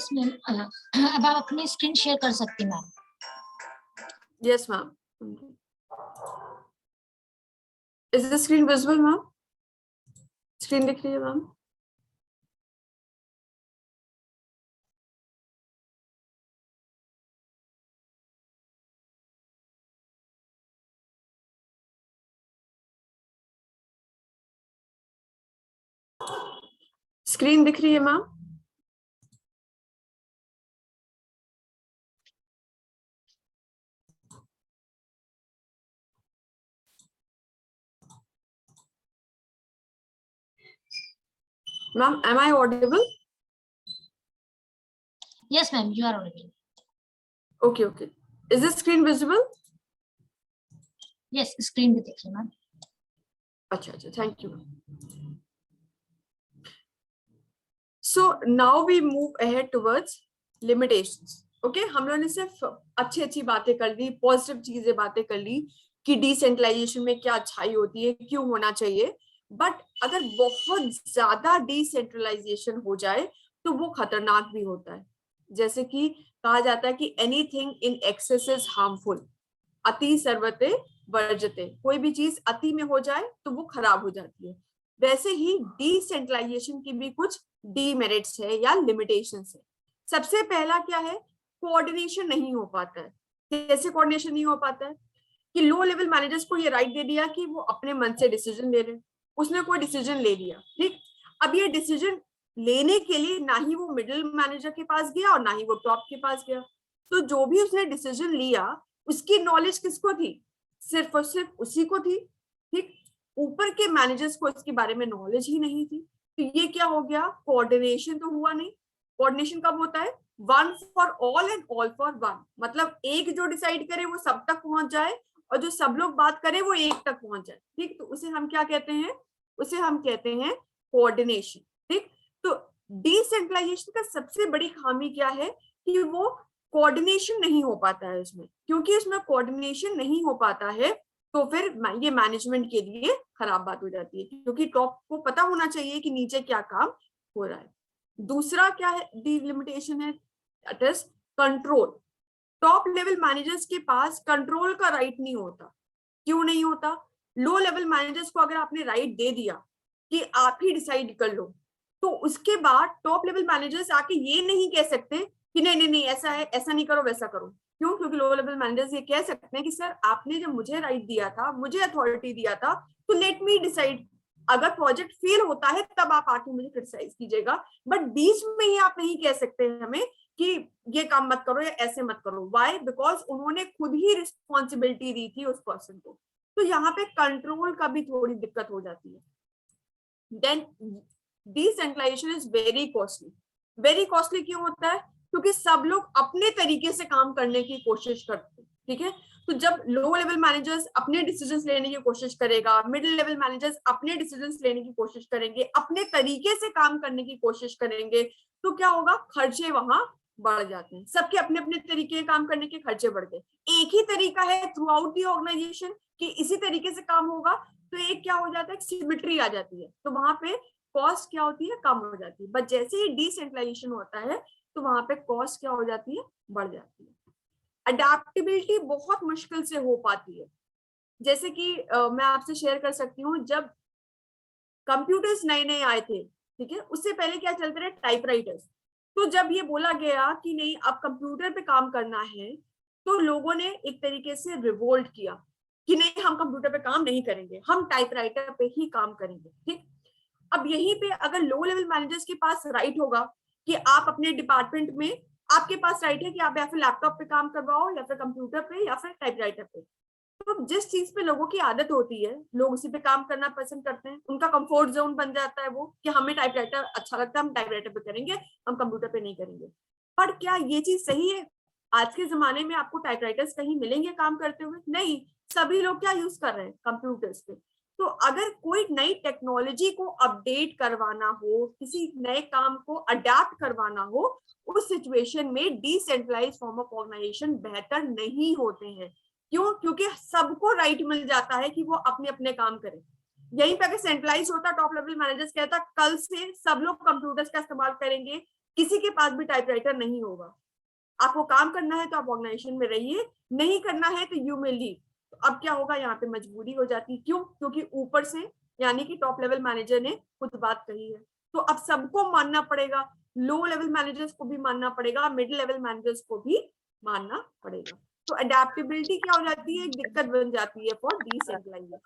Yes ma'am, अब आप अपनी स्क्रीन शेयर कर सकती ma'am. Yes ma'am. Is the screen visible ma'am? Screen दिख रही है मैम? स्क्रीन दिख रही है ma'am? Ma'am, am I audible? Yes ma'am, you are audible. Okay, okay. Is the screen visible? Yes, screen भी दिख रही है मैम। अच्छा अच्छा, thank you. So now we move ahead towards limitations. Okay, हम लोगों ने सिर्फ अच्छी अच्छी बातें कर ली, पॉजिटिव चीजें बातें कर ली कि डिसेंट्रलाइजेशन में क्या अच्छाई होती है, क्यों होना चाहिए। बट अगर बहुत ज्यादा डिसेंट्रलाइजेशन हो जाए तो वो खतरनाक भी होता है। जैसे कि कहा जाता है कि anything in excess is harmful, अति सर्वते वर्जते। कोई भी चीज अति में हो जाए तो वो खराब हो जाती है। वैसे ही डिसेंट्रलाइजेशन की भी कुछ डीमेरिट्स है या लिमिटेशंस है। सबसे पहला क्या है? कोऑर्डिनेशन नहीं हो पाता है। कैसे कोऑर्डिनेशन नहीं हो पाता है? कि लो लेवल मैनेजर्स को ये राइट दे दिया कि वो अपने मन से डिसीजन ले रहे, उसने कोई डिसीजन ले लिया, ठीक। अब ये डिसीजन लेने के लिए ना ही वो मिडिल मैनेजर के पास गया और ना ही वो टॉप के पास गया। तो जो भी उसने डिसीजन लिया उसकी नॉलेज किसको थी? सिर्फ और सिर्फ उसी को थी, ठीक। ऊपर के मैनेजर्स को इसके बारे में नॉलेज ही नहीं थी। तो ये क्या हो गया? कोऑर्डिनेशन तो हुआ नहीं। कोऑर्डिनेशन कब होता है? One for all and all for one. मतलब एक जो डिसाइड करे वो सब तक पहुंच जाए और जो सब लोग बात करें वो एक तक पहुंच जाए, ठीक। तो उसे हम क्या कहते हैं? उसे हम कहते हैं कोऑर्डिनेशन, ठीक। तो डिसेंट्रलाइजेशन का सबसे बड़ी खामी क्या है? कि वो कोऑर्डिनेशन नहीं हो पाता है उसमें। क्योंकि उसमें कोऑर्डिनेशन नहीं हो पाता है तो फिर ये मैनेजमेंट के लिए खराब बात हो जाती है, क्योंकि टॉप को पता होना चाहिए कि नीचे क्या काम हो रहा है। दूसरा क्या है डिलिमिटेशन है? That is control. Top level managers के पास कंट्रोल का राइट नहीं होता। क्यों नहीं होता? लो लेवल मैनेजर्स को अगर आपने राइट दे दिया कि आप ही डिसाइड कर लो, तो उसके बाद टॉप लेवल मैनेजर्स आके ये नहीं कह सकते कि नहीं नहीं नहीं ऐसा है, ऐसा नहीं करो, वैसा करो। क्यों? क्योंकि लो लेवल मैनेजर्स ये कह सकते हैं कि सर आपने जब मुझे राइट दिया था, मुझे अथॉरिटी दिया था, तो लेट मी डिसाइड। अगर प्रोजेक्ट फेल होता है तब आप आके मुझे क्रिटिसाइज कीजिएगा, बट बीच में ही आप नहीं कह सकते हमें कि ये काम मत करो या ऐसे मत करो। व्हाई? बिकॉज उन्होंने खुद ही रिस्पॉन्सिबिलिटी दी थी उस पर्सन को। तो यहाँ पे कंट्रोल का भी थोड़ी दिक्कत हो जाती है। Then decentralisation is very costly. Very costly क्यों होता है? क्योंकि सब लोग अपने तरीके से काम करने की कोशिश करते हैं, ठीक है। तो जब लो लेवल मैनेजर्स अपने डिसीजंस लेने की कोशिश करेगा, मिडिल लेवल मैनेजर्स अपने डिसीजंस लेने की कोशिश करेंगे, अपने तरीके से काम करने की कोशिश करेंगे, तो क्या होगा? खर्चे वहां बढ़ जाते हैं। सबके अपने अपने तरीके काम करने के खर्चे बढ़ गए। एक ही तरीका है थ्रू आउट दी ऑर्गेनाइजेशन कि इसी तरीके से काम होगा, तो एक क्या हो जाता है? सिमेट्री आ जाती है। तो वहां पे कॉस्ट क्या होती है? कम हो जाती है। बट जैसे ही डिसेंट्रलाइजेशन होता है तो वहां पे कॉस्ट क्या हो जाती है? बढ़ जाती है। अडेप्टेबिलिटी बहुत मुश्किल से हो पाती है। जैसे कि मैं आपसे शेयर कर सकती हूँ, जब कंप्यूटर्स नए नए आए थे, ठीक है, उससे पहले क्या चलते रहे? टाइपराइटर्स। तो जब ये बोला गया कि नहीं अब कंप्यूटर पे काम करना है, तो लोगों ने एक तरीके से रिवोल्ट किया कि नहीं हम कंप्यूटर पे काम नहीं करेंगे, हम टाइपराइटर पे ही काम करेंगे, ठीक। अब यहीं पे अगर लो लेवल मैनेजर्स के पास राइट होगा कि आप अपने डिपार्टमेंट में, आपके पास राइट है कि आप या फिर लैपटॉप पे काम करवाओ या फिर कंप्यूटर पे या फिर टाइपराइटर पे, तो जिस चीज पे लोगों की आदत होती है लोग उसी पे काम करना पसंद करते हैं। उनका कंफर्ट जोन बन जाता है वो कि हमें टाइपराइटर अच्छा लगता है, हम टाइपराइटर पे करेंगे, हम कंप्यूटर पे नहीं करेंगे। पर क्या ये चीज सही है? आज के जमाने में आपको टाइपराइटर्स कहीं मिलेंगे काम करते हुए? नहीं। सभी लोग क्या यूज कर रहे हैं? कंप्यूटर्स पे। तो अगर कोई नई टेक्नोलॉजी को अपडेट करवाना हो, किसी नए काम को अडेप्ट करवाना हो, उस सिचुएशन में डिसेंट्रलाइज फॉर्म ऑफ ऑर्गेनाइजेशन बेहतर नहीं होते हैं। क्यों? क्योंकि सबको राइट मिल जाता है कि वो अपने अपने काम करें। यहीं पे अगर सेंट्रलाइज होता, टॉप लेवल मैनेजर्स कहता कल से सब लोग कंप्यूटर्स का इस्तेमाल करेंगे, किसी के पास भी टाइपराइटर नहीं होगा। आपको काम करना है तो आप ऑर्गेनाइजेशन में रहिए, नहीं करना है तो यू मे लीव। तो अब क्या होगा, यहाँ पे मजबूरी हो जाती है। क्यों? क्योंकि ऊपर से यानी कि टॉप लेवल मैनेजर ने कुछ बात कही है, तो अब सबको मानना पड़ेगा। लो लेवल मैनेजर्स को भी मानना पड़ेगा, मिडिल लेवल मैनेजर्स को भी मानना पड़ेगा। तो अडेप्टेबिलिटी क्या हो जाती है, एक दिक्कत बन जाती है for decentralisation.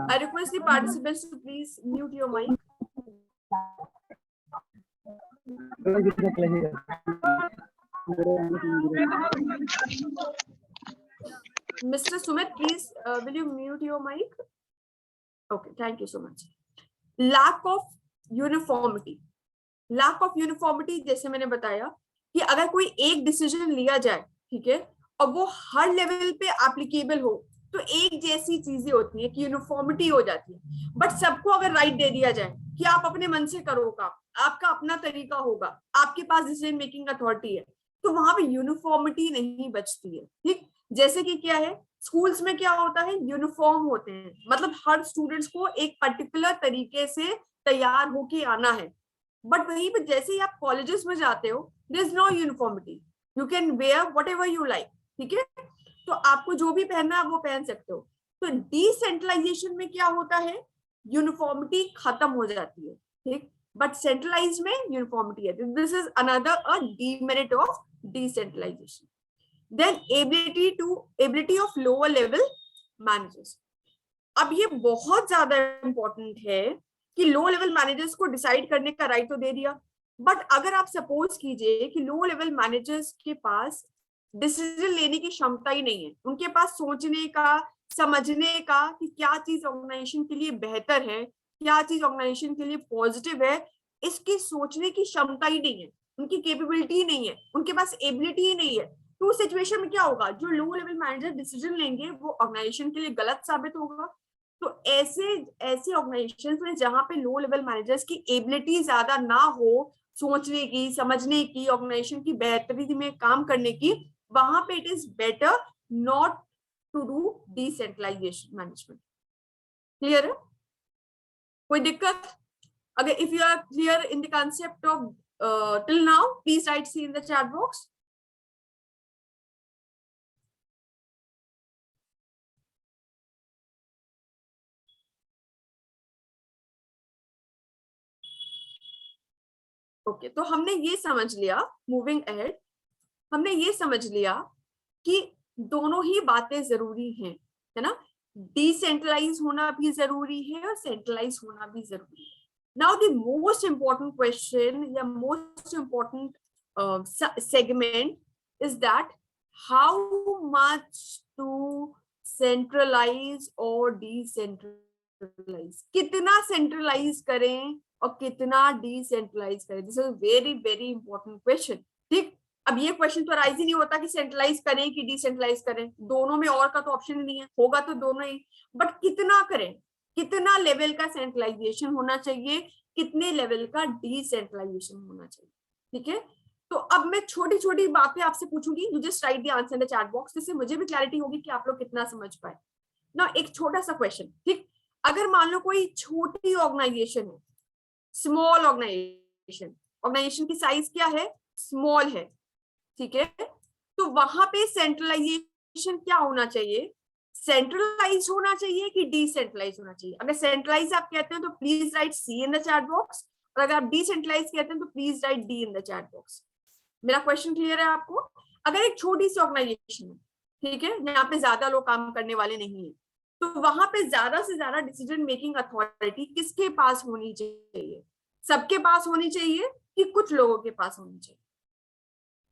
I request the participants to please mute your mic. Mr. Sumit, please, will you mute your mic? Okay, thank you so much. Lack of uniformity. Lack of uniformity, जैसे मैंने बताया कि अगर कोई एक डिसीजन लिया जाए, ठीक है, और वो हर लेवल पे एप्लीकेबल हो, तो एक जैसी चीजें होती है कि यूनिफॉर्मिटी हो जाती है। बट सबको अगर राइट दे दिया जाए कि आप अपने मन से करो काम, आपका अपना तरीका होगा, आपके पास डिसीजन मेकिंग अथॉरिटी है, तो वहां पे यूनिफॉर्मिटी नहीं बचती है। ठीक, जैसे कि क्या है, स्कूल्स में क्या होता है, यूनिफॉर्म होते हैं, मतलब हर स्टूडेंट्स को एक पर्टिकुलर तरीके से तैयार होके आना है। बट वहीं पे जैसे ही आप कॉलेजेस में जाते हो, there is no uniformity, you can wear whatever you like, ठीक है, तो आपको जो भी पहनना है वो पहन सकते हो। तो डिसेंट्रलाइजेशन में क्या होता है, यूनिफॉर्मिटी खत्म हो जाती है, ठीक, बट सेंट्रलाइज में यूनिफॉर्मिटी है। This is another a demerit of decentralisation. Then ability of lower level managers. अब ये बहुत ज्यादा इंपॉर्टेंट है कि लो लेवल मैनेजर्स को डिसाइड करने का राइट तो दे दिया, बट अगर आप सपोज कीजिए कि लो लेवल मैनेजर्स के पास डिसीजन लेने की क्षमता ही नहीं है, उनके पास सोचने का, समझने का कि क्या चीज ऑर्गेनाइजेशन के लिए बेहतर है, क्या चीज ऑर्गेनाइजेशन के लिए पॉजिटिव है, इसकी सोचने की क्षमता ही नहीं है, उनकी कैपेबिलिटी ही नहीं है, उनके पास एबिलिटी ही नहीं है, तो उस सिचुएशन में क्या होगा, जो लो लेवल मैनेजर डिसीजन लेंगे वो ऑर्गेनाइजेशन के लिए गलत साबित होगा। तो ऐसे ऑर्गेनाइजेशन में जहां पे लो लेवल मैनेजर्स की एबिलिटी ज्यादा ना हो, सोचने की, समझने की, ऑर्गेनाइजेशन की बेहतरी में काम करने की, वहां पे it is better not to do decentralisation management. Clear है? कोई दिक्कत? अगर if you are clear in the concept of till now, please write C in the chat box. Okay, तो हमने ये समझ लिया, मूविंग अहेड, हमने ये समझ लिया कि दोनों ही बातें जरूरी हैं, है ना, डिसेंट्रलाइज होना भी जरूरी है और सेंट्रलाइज होना भी जरूरी है। Now the most important question या most important segment is that how much to centralise और डिसेंट्रलाइज, कितना सेंट्रलाइज करें और कितना डिसेंट्रलाइज करें। This is very very important question. ठीक, अब ये क्वेश्चन तो राइज ही नहीं होता कि सेंट्रलाइज करें कि डिसेंट्रलाइज करें, दोनों में और का तो ऑप्शन ही नहीं है, होगा तो दोनों ही, बट कितना करें, कितना लेवल का सेंट्रलाइजेशन होना चाहिए, कितने लेवल का डिसेंट्रलाइजेशन होना चाहिए। ठीक है, तो अब मैं छोटी छोटी बातें आपसे पूछूंगी, you just right the answer in the chat box, जिससे मुझे भी क्लैरिटी होगी कि आप लोग कितना समझ पाए ना। एक छोटा सा क्वेश्चन, ठीक, अगर मान लो कोई छोटी ऑर्गेनाइजेशन है, स्मॉल ऑर्गेनाइजेशन, ऑर्गेनाइजेशन की साइज क्या है, स्मॉल है, ठीक है, तो वहां पे सेंट्रलाइजेशन क्या होना चाहिए, सेंट्रलाइज होना चाहिए कि डिसेंट्रलाइज होना चाहिए। अगर सेंट्रलाइज आप कहते हैं तो please write C in the chat box, और अगर आप डिसेंट्रलाइज कहते हैं तो please write D in the chat box. मेरा क्वेश्चन क्लियर है आपको? अगर एक छोटी सी ऑर्गेनाइजेशन है, ठीक है, यहाँ पे ज्यादा लोग काम करने वाले नहीं है, तो वहां पे ज्यादा से ज्यादा डिसीजन मेकिंग अथॉरिटी किसके पास होनी चाहिए, सबके पास होनी चाहिए कि कुछ लोगों के पास होनी चाहिए?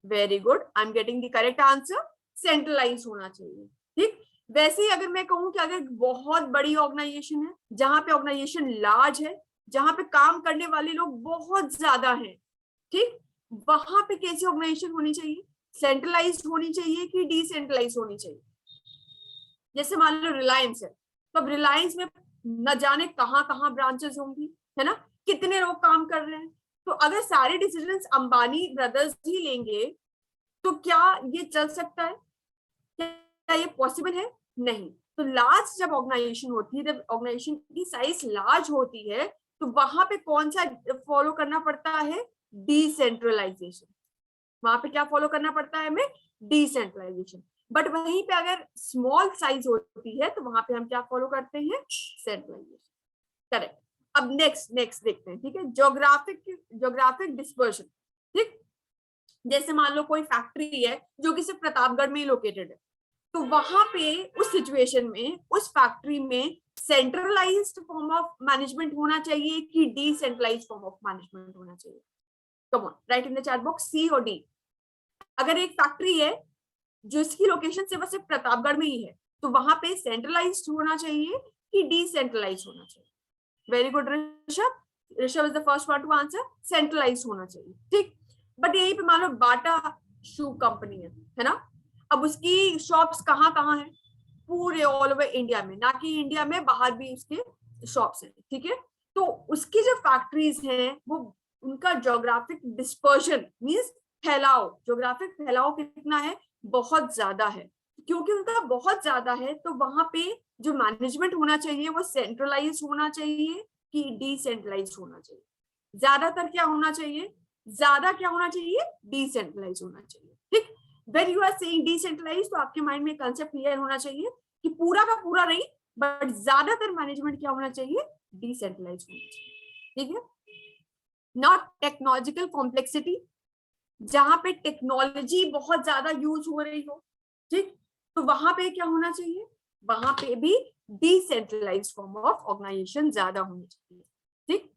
Very good, I am getting the correct answer, centralise होना चाहिए। ठीक, वैसे ही अगर मैं कहूं कि अगर बहुत बड़ी ऑर्गेनाइजेशन है, जहां पे ऑर्गेनाइजेशन लार्ज है, जहां पे काम करने वाले लोग बहुत ज्यादा हैं, ठीक, वहां पे कैसी ऑर्गेनाइजेशन होनी चाहिए, सेंट्रलाइज होनी चाहिए कि डिसेंट्रलाइज होनी चाहिए? जैसे मान लो रिलायंस है, तो अब रिलायंस में न जाने कहां कहां ब्रांचेस होंगी, है ना, कितने लोग काम कर रहे हैं, तो अगर सारे डिसीजंस अंबानी ब्रदर्स ही लेंगे तो क्या ये चल सकता है, क्या ये पॉसिबल है? नहीं। तो लार्ज जब ऑर्गेनाइजेशन होती है, जब ऑर्गेनाइजेशन की साइज लार्ज होती है, तो वहां पे कौन सा फॉलो करना पड़ता है? डिसेंट्रलाइजेशन। वहां पे क्या फॉलो करना पड़ता है हमें? डिसेंट्रलाइजेशन। बट वहीं पे अगर स्मॉल साइज होती है तो वहां पे हम क्या फॉलो करते हैं? सेंट्रलाइजेशन। करेक्ट। अब नेक्स्ट देखते हैं, ठीक है। ज्योग्राफिक डिस्पर्शन, ठीक। जैसे मान लो कोई फैक्ट्री है जो कि सिर्फ प्रतापगढ़ में ही लोकेटेड है, तो वहां पे उस सिचुएशन में उस फैक्ट्री में सेंट्रलाइज्ड फॉर्म ऑफ मैनेजमेंट होना चाहिए कि डिसेंट्रलाइज्ड फॉर्म ऑफ मैनेजमेंट होना चाहिए? Come on, write in the chat box C और डी। अगर एक फैक्ट्री है जो इसकी लोकेशन सिर्फ प्रतापगढ़ में ही है, तो वहां पे सेंट्रलाइज्ड होना चाहिए कि डिसेंट्रलाइज होना चाहिए? Very good Rishabh. Rishabh is the first one to answer, centralise होना चाहिए, ठीक। बट यही पे मान लो बाटा शू कंपनी है ना। अब उसकी शॉप्स कहाँ कहाँ है? पूरे ऑल ओवर इंडिया में, ना कि इंडिया में बाहर भी उसके शॉप्स हैं, ठीक है। तो उसकी जो फैक्ट्रीज हैं वो, उनका ज्योग्राफिक डिस्पर्शन मींस फैलाव, ज्योग्राफिक फैलाव कितना है? बहुत ज्यादा है। क्योंकि उनका बहुत ज्यादा है तो वहां पे जो मैनेजमेंट होना चाहिए वो सेंट्रलाइज होना चाहिए कि डिसेंट्रलाइज होना चाहिए? ज्यादातर क्या होना चाहिए? ज्यादा क्या होना चाहिए? डिसेंट्रलाइज होना चाहिए, ठीक। When you are saying decentralise तो आपके माइंड में कंसेप्ट क्लियर होना चाहिए कि पूरा का पूरा नहीं, बट ज्यादातर मैनेजमेंट क्या होना चाहिए? डिसेंट्रलाइज होना चाहिए, ठीक है। नॉट टेक्नोलॉजिकल कॉम्प्लेक्सिटी, जहां पे टेक्नोलॉजी बहुत ज्यादा यूज हो रही हो, ठीक, तो वहां पे क्या होना चाहिए? वहां पे भी डिसेंट्रलाइज्ड फॉर्म ऑफ ऑर्गेनाइजेशन ज्यादा होनी चाहिए, ठीक।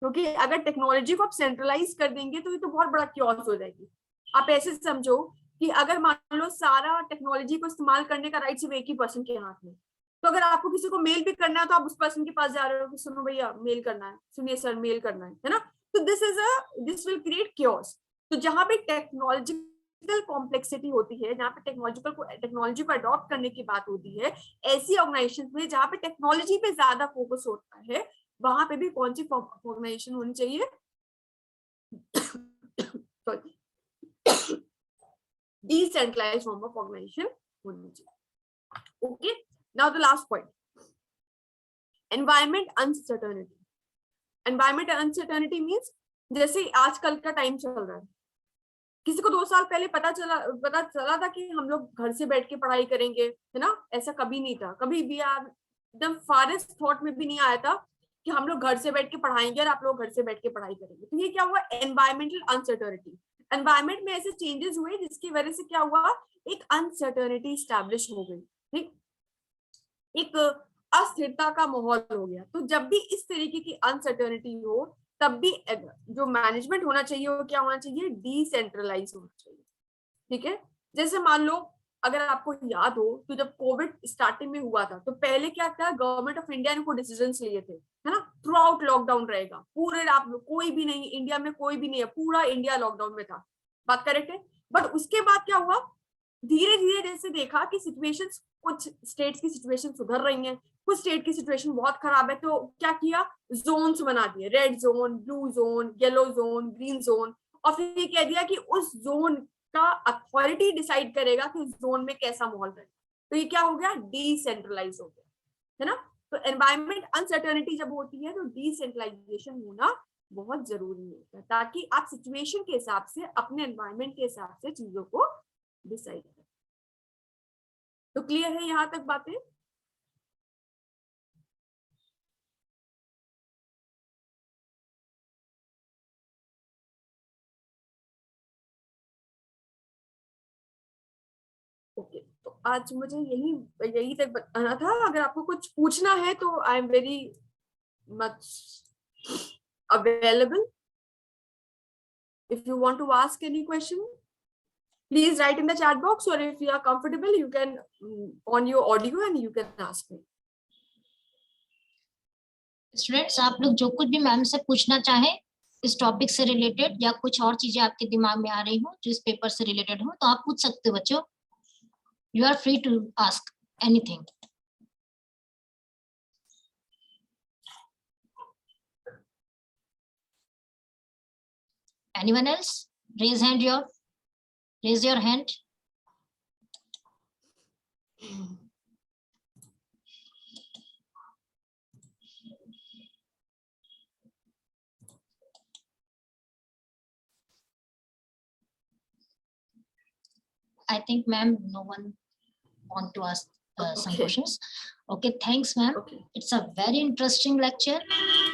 क्योंकि अगर टेक्नोलॉजी को आप सेंट्रलाइज कर देंगे तो ये तो बहुत बड़ा क्योस हो जाएगी। आप ऐसे समझो कि अगर मान लो सारा टेक्नोलॉजी को इस्तेमाल करने का राइट सिर्फ एक ही पर्सन के हाथ में, तो अगर आपको किसी को मेल भी करना है तो आप उस पर्सन के पास जा रहे हो कि सुनो भैया मेल करना है, सुनिए सर मेल करना है ना। तो दिस विल क्रिएट क्योस। तो जहां पे टेक्नोलॉजिकल कॉम्प्लेक्सिटी होती है, जहां पे टेक्नोलॉजी को अडॉप्ट करने की बात होती है, ऐसी ऑर्गेनाइजेशन में जहां पे टेक्नोलॉजी पे ज्यादा फोकस होता है, वहां पे भी कौन सी ऑर्गेनाइजेशन होनी चाहिए? डिसेंट्रलाइज्ड फॉर्म ऑफ ऑर्गेनाइजेशन होनी चाहिए। Okay, now the last point, environment uncertainty. Environment uncertainty means जैसे आजकल का टाइम चल रहा है, किसी को 2 साल पहले पता चला था कि हम लोग घर से बैठ के पढ़ाई करेंगे, है ना? ऐसा कभी नहीं था, कभी भी आप एकदम फारेस्ट थॉट में भी नहीं आया था कि हम लोग घर से बैठ के पढ़ाएंगे और आप लोग घर से बैठ के पढ़ाई करेंगे। तो ये क्या हुआ? Environmental uncertainty. एनवायरमेंट में ऐसे चेंजेस हुए जिसकी वजह से क्या हुआ? एक अनसर्टेनिटी स्टैब्लिश हो गई, ठीक, एक अस्थिरता का माहौल हो गया। तो जब भी इस तरीके की अनसर्टेनिटी हो, तब भी जो मैनेजमेंट होना चाहिए वो क्या होना चाहिए? डिसेंट्रलाइज होना चाहिए, ठीक है। जैसे मान लो अगर आपको याद हो तो जब कोविड स्टार्टिंग में हुआ था तो पहले क्या था, गवर्नमेंट ऑफ इंडिया ने को डिसीजंस लिए थे, है ना, थ्रू आउट लॉकडाउन रहेगा, पूरे आप कोई भी नहीं, इंडिया में कोई भी नहीं है, पूरा इंडिया लॉकडाउन में था, बात करेक्ट है। बट उसके बाद क्या हुआ? धीरे धीरे जैसे देखा कि सिचुएशन, कुछ स्टेट्स की सिचुएशन सुधर रही है, कुछ स्टेट की सिचुएशन बहुत खराब है, तो क्या किया? जोन्स बना दिए, red zone, blue zone, yellow zone, green zone, और फिर ये कह दिया कि उस जोन का अथॉरिटी डिसाइड करेगा कि उस जोन में कैसा माहौल रहे। तो ये क्या हो गया? डिसेंट्रलाइज हो गया, है ना। तो एनवायरमेंट अनसर्टेनिटी जब होती है तो डिसेंट्रलाइजेशन होना बहुत जरूरी होता है, ताकि आप सिचुएशन के हिसाब से, अपने एनवायरमेंट के हिसाब से चीजों को डिसाइड करें। तो क्लियर है यहां तक बातें? ओके, तो आज मुझे यही तक बताना था। अगर आपको कुछ पूछना है तो I am very much available. If you want to ask any question, please write in the chat box, or if you are comfortable, you can on your audio and you can ask me. Students, आप लोग जो कुछ भी ma'am से पूछना चाहें इस topic से रिलेटेड, या कुछ और चीजें आपके दिमाग में आ रही हो जो इस पेपर से रिलेटेड हो, तो आप पूछ सकते हो बच्चों। You are free to ask anything. Anyone else? Raise your hand. I think, ma'am, no one want to ask some Okay. questions. Okay, thanks, ma'am. Okay. It's a very interesting lecture.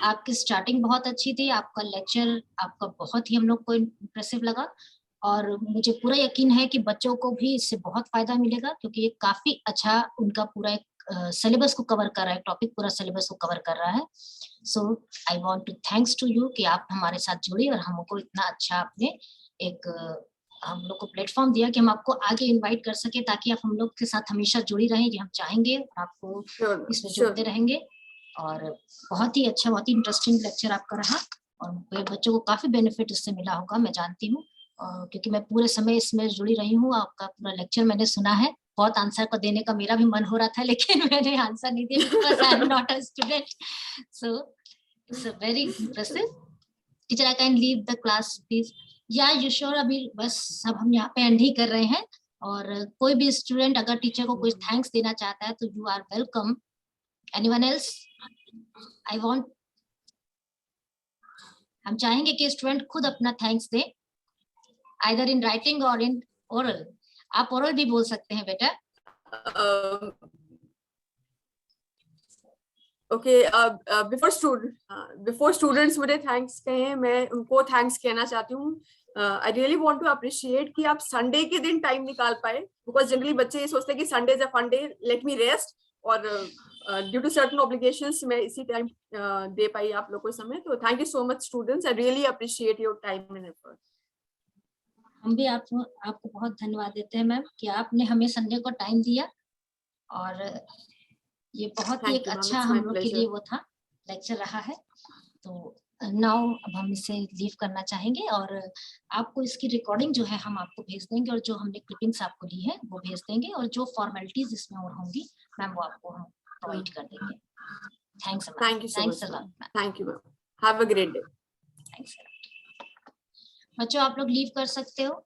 आपकी starting बहुत अच्छी थी, आपका lecture आपका बहुत ही हम लोग को इम्प्रेसिव लगा और मुझे पूरा यकीन है कि बच्चों को भी इससे बहुत फायदा मिलेगा क्योंकि ये काफी अच्छा उनका पूरा एक सिलेबस को कवर कर रहा है, टॉपिक पूरा सिलेबस को कवर कर रहा है. So I want to thanks to you कि आप हमारे साथ जुड़ी और हमको इतना अच्छा आपने एक हम लोग को प्लेटफॉर्म दिया कि हम आपको आगे इनवाइट कर सके ताकि आप हम लोग के साथ हमेशा जुड़ी रहें, ये हम चाहेंगे और आपको इसमें जुड़ते रहेंगे. और बहुत ही अच्छा, बहुत ही इंटरेस्टिंग लेक्चर आपका रहा और बच्चों को काफी बेनिफिट इससे मिला होगा, मैं जानती हूँ क्योंकि मैं पूरे समय इसमें जुड़ी रही हूँ. आपका पूरा लेक्चर मैंने सुना है, बहुत आंसर को देने का मेरा भी मन हो रहा था लेकिन मैंने आंसर नहीं दिया because I am not a student. So it's a very impressive. Teacher, I can leave the class please? या यू श्योर? अभी बस सब हम यहाँ पे एंड ही कर रहे हैं और कोई भी स्टूडेंट अगर टीचर को कुछ थैंक्स देना चाहता है तो you are welcome. Anyone else? I want, हम चाहेंगे कि स्टूडेंट खुद अपना थैंक्स दे, either in writing or in oral. आप ओरल भी बोल सकते हैं बेटा. ओके, बिफोर स्टूडेंट्स मुझे थैंक्स कहें, मैं उनको थैंक्स कहना चाहती हूँ. I really want to appreciate कि आप संडे के दिन टाइम निकाल पाए, बिकॉज जनरली बच्चे ये सोचते हैं कि Sunday is a fun day, let me rest, और ड्यू टू सर्टेन ऑब्लिगेशंस मैं इसी टाइम दे पाई आप लोगों को समय. तो thank you so much students, I really appreciate your time and effort. हम भी आपको बहुत धन्यवाद देते हैं मैम कि आपने हमें संडे को टाइम दिया और ये बहुत ही एक अच्छा हम लोग के लिए वो था, लेक्चर रहा है. तो नाउ अब हम इसे लीव करना चाहेंगे और आपको इसकी रिकॉर्डिंग जो है हम आपको भेज देंगे और जो हमने क्लिपिंग्स आपको ली है वो भेज देंगे और जो फॉर्मेलिटीज इसमें और होंगी मैम वो आपको हम प्रोवाइड कर देंगे. Thanks a lot. Thank you so thanks much. A lot. Thank you ma'am. Have a great day. Thanks a lot. बच्चों आप लोग लीव कर सकते हो.